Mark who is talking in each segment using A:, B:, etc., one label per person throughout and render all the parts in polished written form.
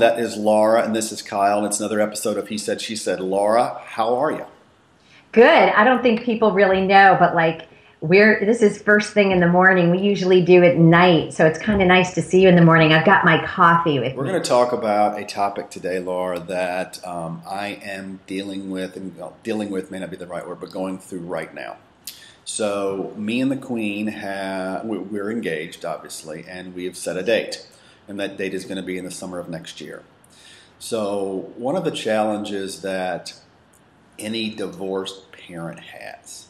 A: That is Laura, and this is Kyle, and it's another episode of He Said, She Said. Laura, how are you?
B: Good. I don't think people really know, but this is first thing in the morning. We usually do it at night, so it's kind of nice to see you in the morning. I've got my coffee with me.
A: We're going to talk about a topic today, Laura, that I am dealing with, and dealing with may not be the right word, but going through right now. So me and the Queen, we're engaged, obviously, and we have set a date, and that date is going to be in the summer of next year. So one of the challenges that any divorced parent has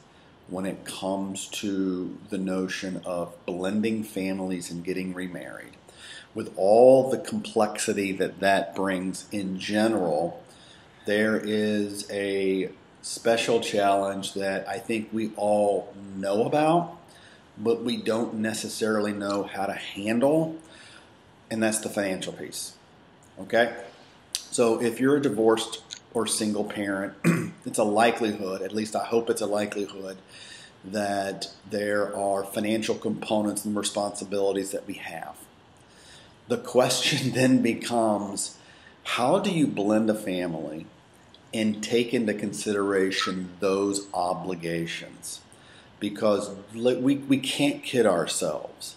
A: when it comes to the notion of blending families and getting remarried, with all the complexity that that brings in general, there is a special challenge that I think we all know about, but we don't necessarily know how to handle, and that's the financial piece. Okay? So if you're a divorced or single parent, it's a likelihood, at least I hope it's a likelihood, that there are financial components and responsibilities that we have. The question then becomes, how do you blend a family and take into consideration those obligations? Because we can't kid ourselves.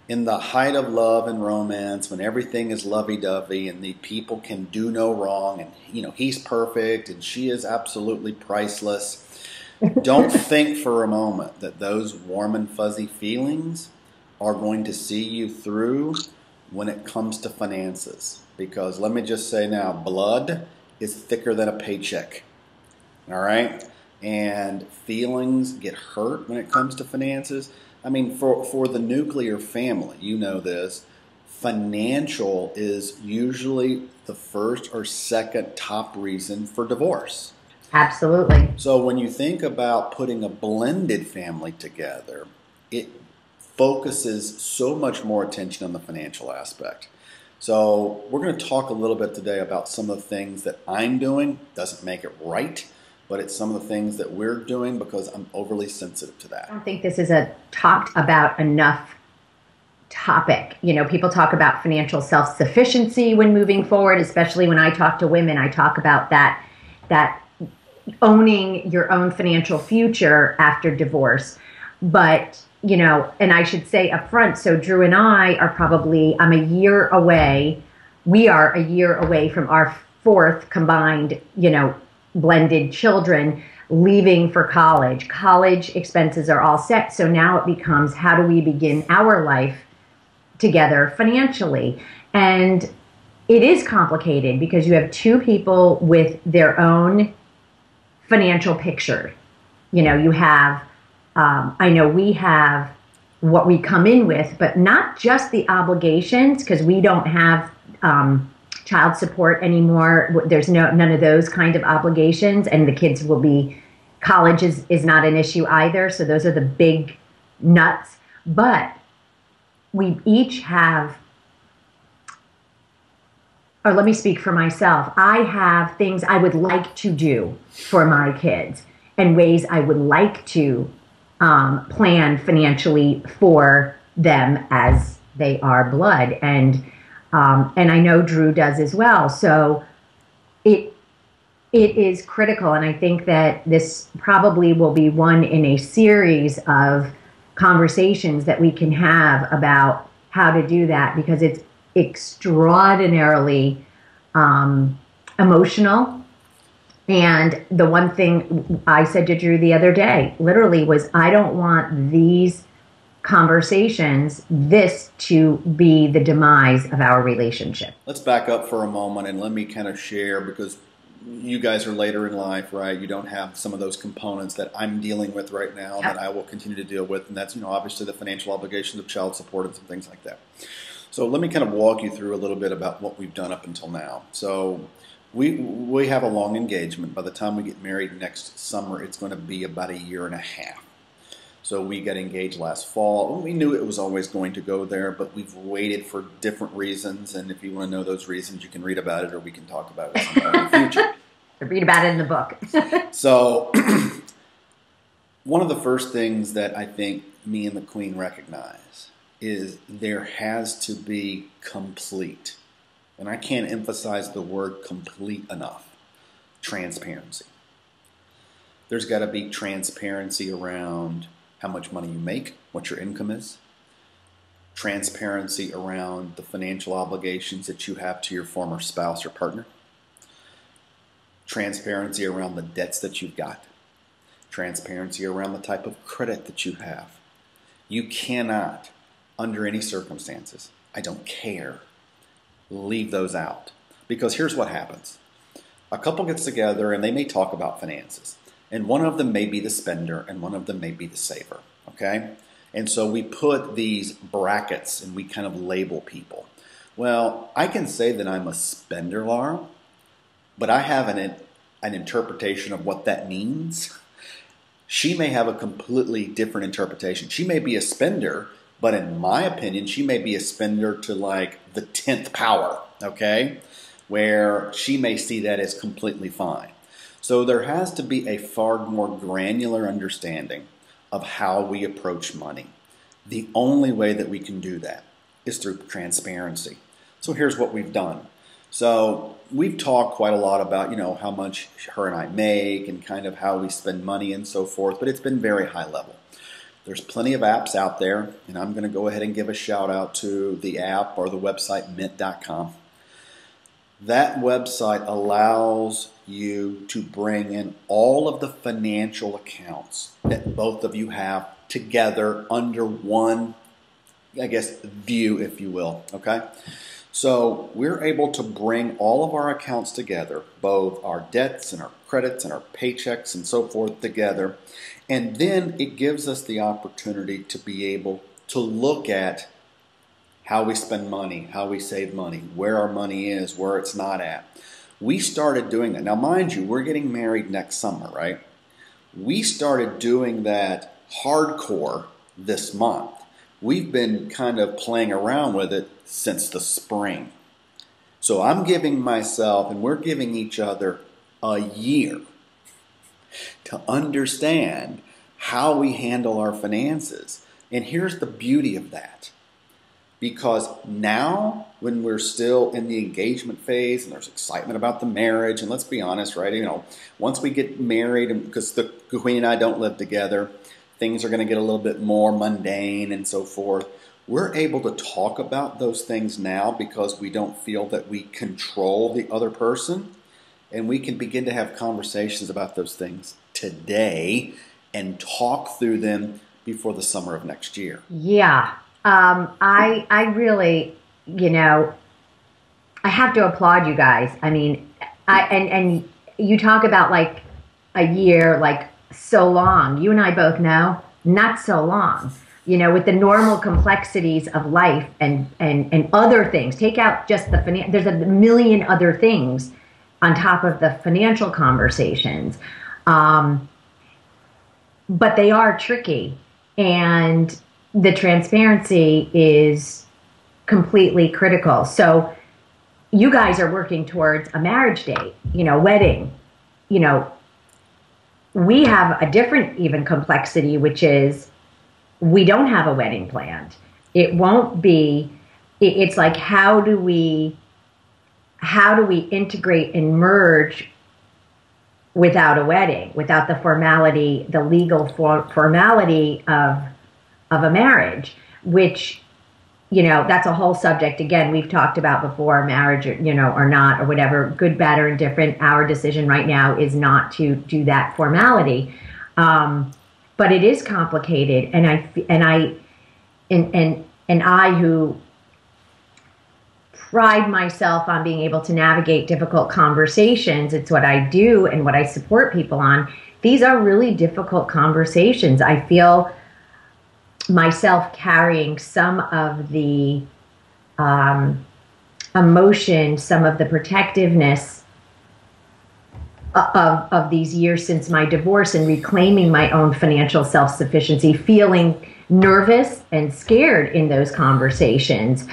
A: In the height of love and romance, when everything is lovey-dovey and the people can do no wrong, and he's perfect and she is absolutely priceless, don't think for a moment that those warm and fuzzy feelings are going to see you through when it comes to finances. Because let me just say now, blood is thicker than a paycheck. All right? And feelings get hurt when it comes to finances. I mean, for the nuclear family, you know this, financial is usually the first or second top reason for divorce.
B: Absolutely.
A: So when you think about putting a blended family together, it focuses so much more attention on the financial aspect. So we're going to talk a little bit today about some of the things that I'm doing. Doesn't make it right, but it's some of the things that we're doing because I'm overly sensitive to that.
B: I don't think this is a talked about enough topic. People talk about financial self-sufficiency when moving forward, especially when I talk to women. I talk about that owning your own financial future after divorce. But, and I should say up front, so Drew and I are I'm a year away. We are a year away from our fourth combined, blended children leaving for college. College expenses are all set. So now it becomes, how do we begin our life together financially? And it is complicated because you have two people with their own financial picture. You have, I know we have what we come in with, but not just the obligations, because we don't have child support anymore. There's none of those kind of obligations, and the kids will be, college is not an issue either. So those are the big nuts. But we each have, or let me speak for myself. I have things I would like to do for my kids and ways I would like to plan financially for them as they are blood. And I know Drew does as well. So it is critical. And I think that this probably will be one in a series of conversations that we can have about how to do that, because it's extraordinarily emotional. And the one thing I said to Drew the other day, literally, was I don't want these conversations, this to be the demise of our relationship.
A: Let's back up for a moment and let me kind of share, because you guys are later in life, right? You don't have some of those components that I'm dealing with right now. Yep. That I will continue to deal with. And that's, obviously the financial obligations of child support and some things like that. So let me kind of walk you through a little bit about what we've done up until now. So we have a long engagement. By the time we get married next summer, it's going to be about a year and a half. So we got engaged last fall. We knew it was always going to go there, but we've waited for different reasons. And if you want to know those reasons, you can read about it, or we can talk about it sometime in the future.
B: Read about it in the book.
A: So one of the first things that I think me and the Queen recognize is there has to be complete and I can't emphasize the word complete enough, transparency. There's got to be transparency around how much money you make, what your income is, transparency around the financial obligations that you have to your former spouse or partner, transparency around the debts that you've got, transparency around the type of credit that you have. You cannot, under any circumstances, I don't care, leave those out. Because here's what happens. A couple gets together and they may talk about finances. And one of them may be the spender and one of them may be the saver. Okay? And so we put these brackets and we kind of label people. Well, I can say that I'm a spender, Laura, but I have an interpretation of what that means. She may have a completely different interpretation. She may be a spender, but in my opinion, she may be a spender to like the 10th power, okay? Where she may see that as completely fine. So there has to be a far more granular understanding of how we approach money. The only way that we can do that is through transparency. So here's what we've done. So we've talked quite a lot about, how much her and I make and kind of how we spend money and so forth, but it's been very high level. There's plenty of apps out there, and I'm going to go ahead and give a shout out to the app or the website mint.com. That website allows you to bring in all of the financial accounts that both of you have together under one, view, if you will, okay? So we're able to bring all of our accounts together, both our debts and our credits and our paychecks and so forth together, and then it gives us the opportunity to be able to look at how we spend money, how we save money, where our money is, where it's not at. We started doing that. Now, mind you, we're getting married next summer, right? We started doing that hardcore this month. We've been kind of playing around with it since the spring. So I'm giving myself, and we're giving each other a year to understand how we handle our finances. And here's the beauty of that. Because now, when we're still in the engagement phase and there's excitement about the marriage, and let's be honest, right? Once we get married, and because the Queen and I don't live together, things are going to get a little bit more mundane and so forth. We're able to talk about those things now because we don't feel that we control the other person, and we can begin to have conversations about those things today and talk through them before the summer of next year.
B: Yeah. I really, I have to applaud you guys. I mean, and you talk about like a year, like so long. You and I both know, not so long. With the normal complexities of life and other things. Take out just the there's a million other things on top of the financial conversations. But they are tricky, and the transparency is completely critical. So you guys are working towards a marriage date, wedding. We have a different even complexity, which is we don't have a wedding planned. It won't be, it's like, how do we integrate and merge without a wedding, without the formality, the legal formality of a marriage, which, that's a whole subject. Again, we've talked about before, marriage, or not, or whatever, good, bad, or indifferent. Our decision right now is not to do that formality. But it is complicated. And I who pride myself on being able to navigate difficult conversations, it's what I do and what I support people on. These are really difficult conversations. I feel myself carrying some of the emotion, some of the protectiveness of these years since my divorce, and reclaiming my own financial self-sufficiency, feeling nervous and scared in those conversations,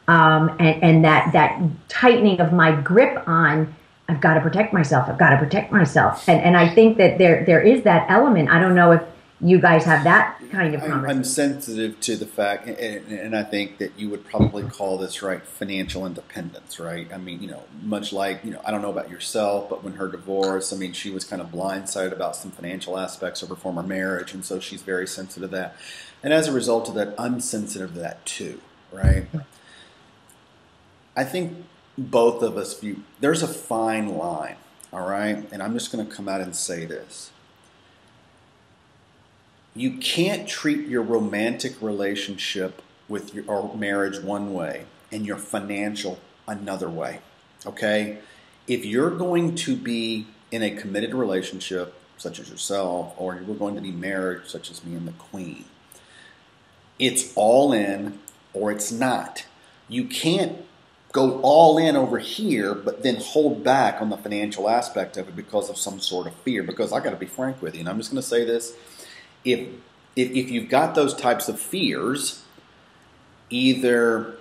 B: and that tightening of my grip on, I've got to protect myself, I've got to protect myself. And I think that there is that element. I don't know you guys have that kind of conversation.
A: I'm sensitive to the fact, and I think that you would probably call this, right, financial independence, right? I mean, much like, I don't know about yourself, but when her divorce, I mean, she was kind of blindsided about some financial aspects of her former marriage, and so she's very sensitive to that. And as a result of that, I'm sensitive to that too, right? I think both of us view, there's a fine line, all right? And I'm just going to come out and say this. You can't treat your romantic relationship with or marriage one way and your financial another way, okay? If you're going to be in a committed relationship, such as yourself, or you're going to be married, such as me and the Queen, it's all in or it's not. You can't go all in over here, but then hold back on the financial aspect of it because of some sort of fear. Because I got to be frank with you, and I'm just going to say this. If you've got those types of fears, either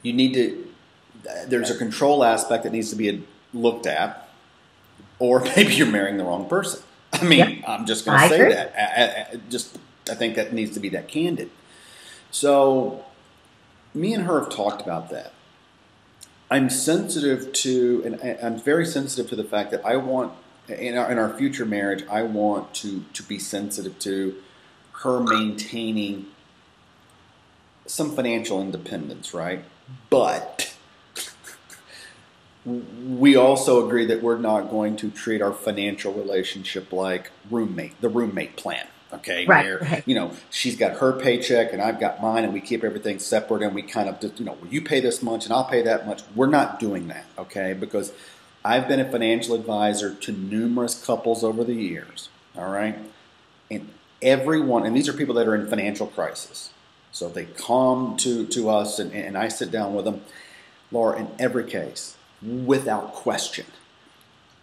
A: you need to, there's a control aspect that needs to be looked at, or maybe you're marrying the wrong person. I mean, yep. I'm just going to say that. I think that needs to be that candid. So me and her have talked about that. I'm sensitive to, and I'm very sensitive to the fact that I want, in our future marriage, I want to be sensitive to her maintaining some financial independence, right? But we also agree that we're not going to treat our financial relationship like the roommate plan, okay?
B: Right.
A: Where, she's got her paycheck and I've got mine and we keep everything separate and we kind of just, well, you pay this much and I'll pay that much. We're not doing that, okay? Because I've been a financial advisor to numerous couples over the years, all right? And everyone, and these are people that are in financial crisis. So they come to us and I sit down with them. Laura, in every case, without question,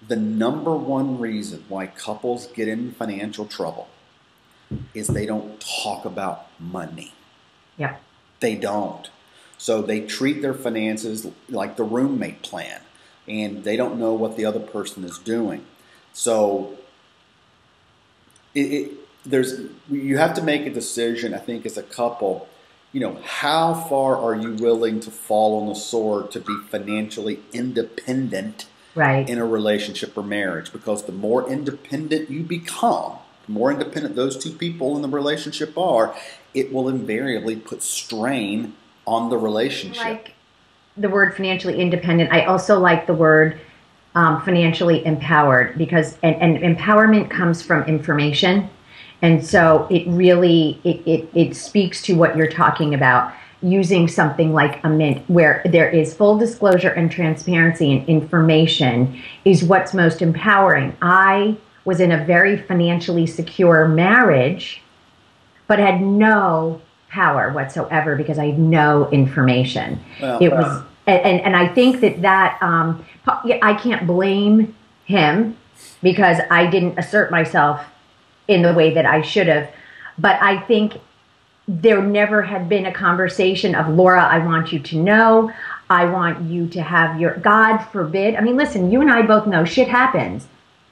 A: the number one reason why couples get in financial trouble is they don't talk about money.
B: Yeah.
A: They don't. So they treat their finances like the roommate plan. And they don't know what the other person is doing. So you have to make a decision, I think, as a couple, how far are you willing to fall on the sword to be financially independent in a relationship or marriage? Because the more independent you become, the more independent those two people in the relationship are, it will invariably put strain on the relationship.
B: Like the word financially independent. I also like the word financially empowered, because and empowerment comes from information, and so it really it speaks to what you're talking about, using something like a Mint, where there is full disclosure and transparency, and information is what's most empowering. I was in a very financially secure marriage, but had no power whatsoever because I had no information. Was, and I think that I can't blame him because I didn't assert myself in the way that I should have. But I think there never had been a conversation of, Laura, I want you to know, I want you to have your, God forbid. I mean, listen, you and I both know shit happens.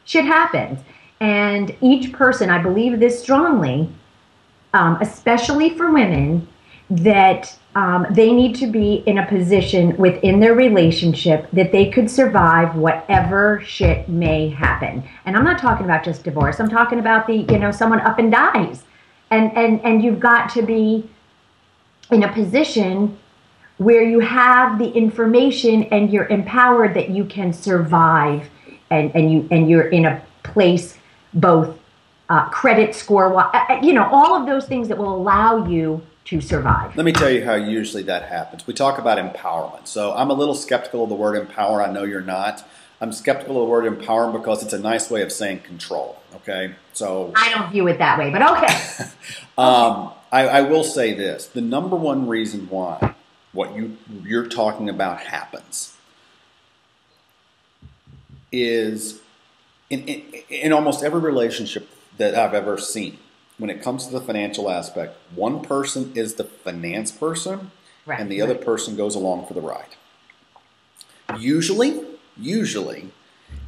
B: Shit happens. And each person, I believe this strongly, especially for women, that they need to be in a position within their relationship that they could survive whatever shit may happen. And I'm not talking about just divorce. I'm talking about someone up and dies. And you've got to be in a position where you have the information and you're empowered that you can survive, and you're in a place, both credit score, all of those things that will allow you to survive.
A: Let me tell you how usually that happens. We talk about empowerment. So I'm a little skeptical of the word empower. I know you're not. I'm skeptical of the word empower because it's a nice way of saying control. Okay, so
B: I don't view it that way, but okay.
A: I will say this: the number one reason why what you're talking about happens is in almost every relationship that I've ever seen. When it comes to the financial aspect, one person is the finance person, right, and the other person goes along for the ride. Usually,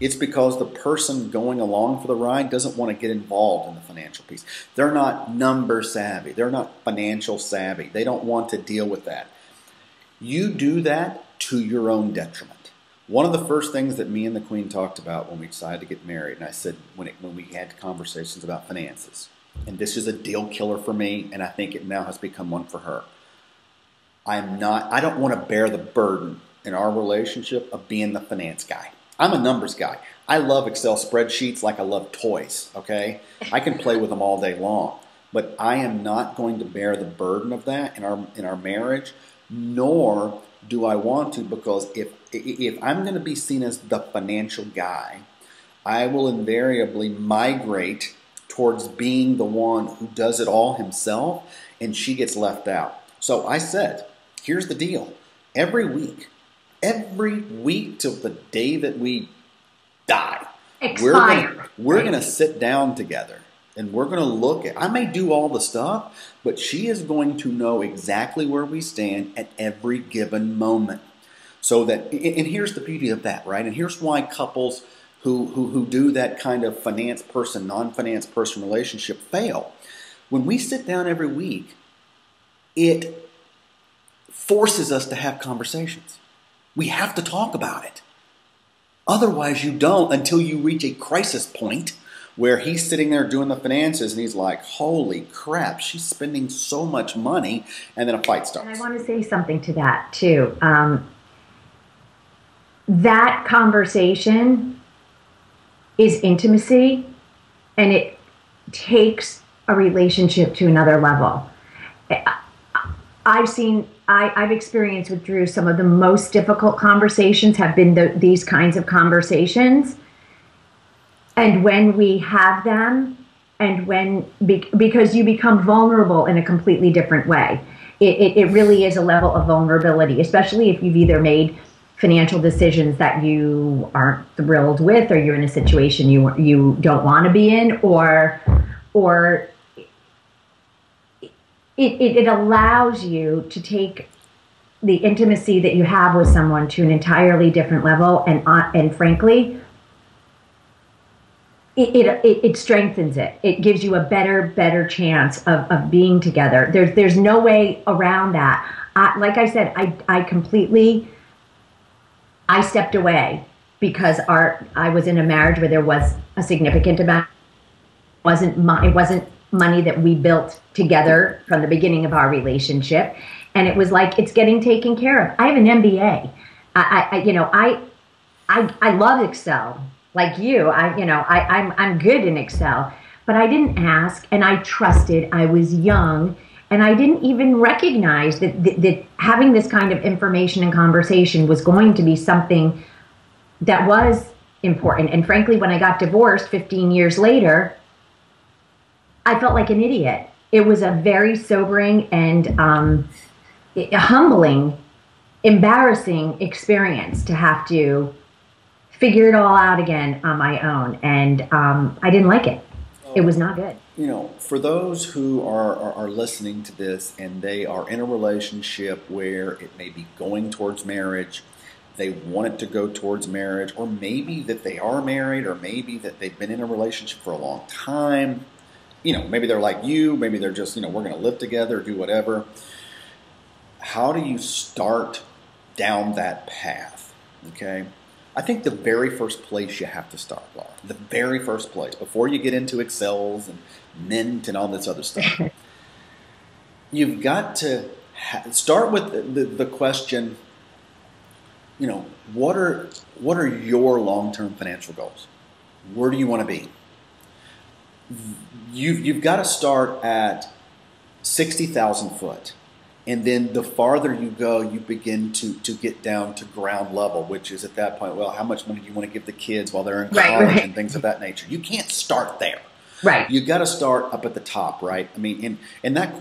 A: It's because the person going along for the ride doesn't want to get involved in the financial piece. They're not number savvy. They're not financial savvy. They don't want to deal with that. You do that to your own detriment. One of the first things that me and the Queen talked about when we decided to get married, and I said when we had conversations about finances, and this is a deal killer for me, and I think it now has become one for her. I don't want to bear the burden in our relationship of being the finance guy. I'm a numbers guy. I love Excel spreadsheets like I love toys, okay? I can play with them all day long. But I am not going to bear the burden of that in our marriage, nor do I want to, because if I'm going to be seen as the financial guy, I will invariably migrate towards being the one who does it all himself, and she gets left out. So I said, here's the deal. Every week till the day that we die, we're going to sit down together and we're going to look at, I may do all the stuff, but she is going to know exactly where we stand at every given moment. So that, and here's the beauty of that, right? And here's why couples who do that kind of finance person, non-finance person relationship fail. When we sit down every week, it forces us to have conversations. We have to talk about it. Otherwise, you don't until you reach a crisis point where he's sitting there doing the finances and he's like, holy crap, she's spending so much money, and then a fight starts.
B: And I want to say something to that, too. That conversation is intimacy, and it takes a relationship to another level. I've experienced with Drew some of the most difficult conversations have been these kinds of conversations. And when we have them, and because you become vulnerable in a completely different way, it really is a level of vulnerability, especially if you've either made financial decisions that you aren't thrilled with, or you're in a situation you don't want to be in, or it allows you to take the intimacy that you have with someone to an entirely different level, and frankly, it strengthens it. It gives you a better chance of being together. There's no way around that. Like I said, I stepped away because I was in a marriage where there was a significant amount. It wasn't money that we built together from the beginning of our relationship, and it was like, it's getting taken care of. I have an MBA. I love Excel like you. I'm good in Excel, but I didn't ask, and I trusted. I was young, and I didn't even recognize that having this kind of information and conversation was going to be something that was important. And frankly, when I got divorced 15 years later, I felt like an idiot. It was a very sobering and humbling, embarrassing experience to have to figure it all out again on my own. And I didn't like it. It was not good.
A: For those who are listening to this and they are in a relationship where it may be going towards marriage, they want it to go towards marriage, or maybe that they are married, or maybe that they've been in a relationship for a long time. Maybe they're like you, maybe they're just, we're going to live together, do whatever. How do you start down that path? Okay. I think the very first place you have to start, Laura, the very first place, before you get into Excels and Mint and all this other stuff, you've got to start with the question, what are your long-term financial goals? Where do you want to be? You've got to start at 60,000 foot. And then the farther you go, you begin to get down to ground level, which is at that point, well, how much money do you want to give the kids while they're in college and things of that nature? You can't start there.
B: Right.
A: You've got to start up at the top, right? I mean, and that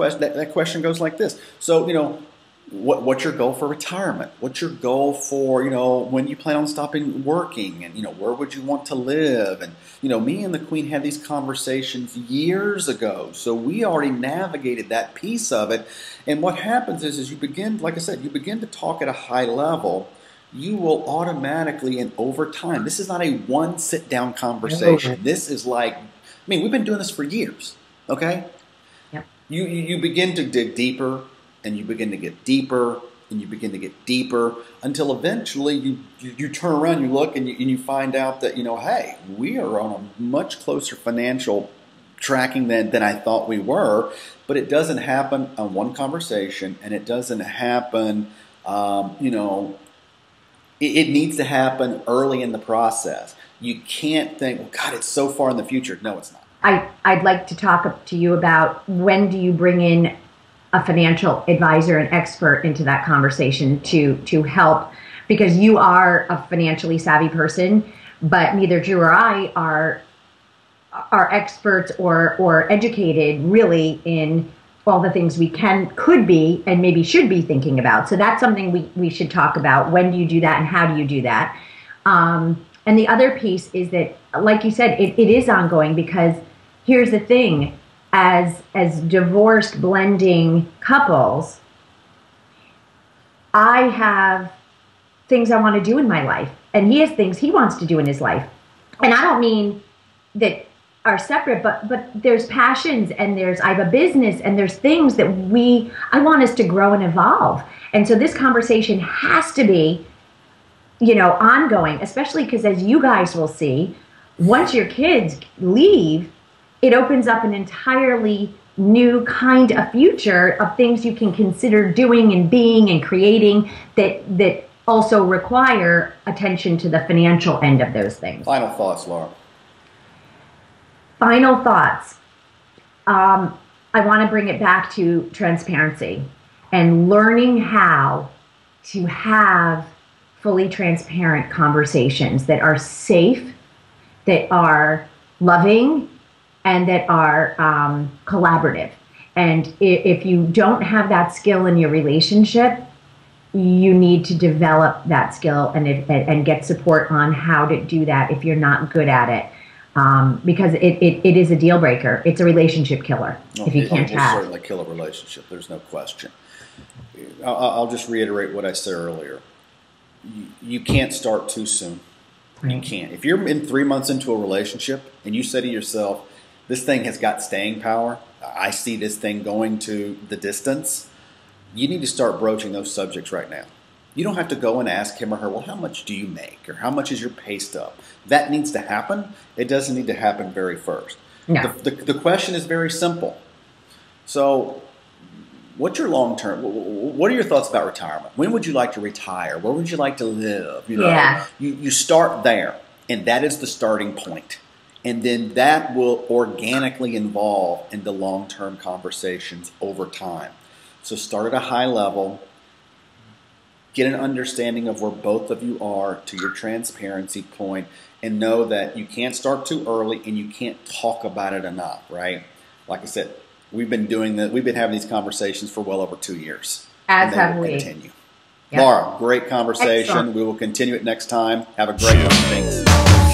A: question goes like this. So, what's your goal for retirement? What's your goal for, when you plan on stopping working? And, where would you want to live? And, me and the Queen had these conversations years ago. So we already navigated that piece of it. And what happens is you begin, like I said, you begin to talk at a high level. you will automatically and over time, this is not a one sit down conversation. This is like, I mean, we've been doing this for years, okay?
B: Yep.
A: You begin to dig deeper, and you begin to get deeper, and you begin to get deeper until eventually you turn around, you look, and you find out that, hey, we are on a much closer financial tracking than I thought we were. But it doesn't happen on one conversation, and it doesn't happen, it needs to happen early in the process. You can't think, well, God, it's so far in the future. No, it's not.
B: I'd like to talk to you about, when do you bring in a financial advisor, an expert into that conversation to help, because you are a financially savvy person, but neither Drew or I are experts or educated really in all the things we could be and maybe should be thinking about. So that's something we should talk about. When do you do that, and how do you do that? And the other piece is that, like you said, it is ongoing, because here's the thing. As divorced blending couples, I have things I want to do in my life, and he has things he wants to do in his life. And I don't mean that are separate, but there's passions, and I have a business, and there's things that I want us to grow and evolve. And so this conversation has to be, ongoing, especially because, as you guys will see, once your kids leave, it opens up an entirely new kind of future of things you can consider doing and being and creating that also require attention to the financial end of those things.
A: Final thoughts, Laura.
B: Final thoughts. I want to bring it back to transparency and learning how to have fully transparent conversations that are safe, that are loving, and that are collaborative. And if you don't have that skill in your relationship, you need to develop that skill and get support on how to do that if you're not good at it. Because it is a deal breaker. It's a relationship killer if you can't have.
A: It will certainly kill a relationship. There's no question. I'll just reiterate what I said earlier. You can't start too soon. Right. You can't. If you're 3 months into a relationship and you say to yourself, this thing has got staying power, I see this thing going to the distance, you need to start broaching those subjects right now. You don't have to go and ask him or her, well, how much do you make? Or how much is your pay stub? That needs to happen. It doesn't need to happen very first.
B: No.
A: The question is very simple. So what's your long-term, what are your thoughts about retirement? When would you like to retire? Where would you like to live?
B: Yeah.
A: You start there, and that is the starting point. And then that will organically evolve into long-term conversations over time. So start at a high level, get an understanding of where both of you are to your transparency point, and know that you can't start too early and you can't talk about it enough, right? Like I said, we've been doing that. We've been having these conversations for well over 2 years.
B: As have we.
A: Continue.
B: Yep.
A: Laura, great conversation.
B: Excellent.
A: We will continue it next time. Have a great one. Thanks.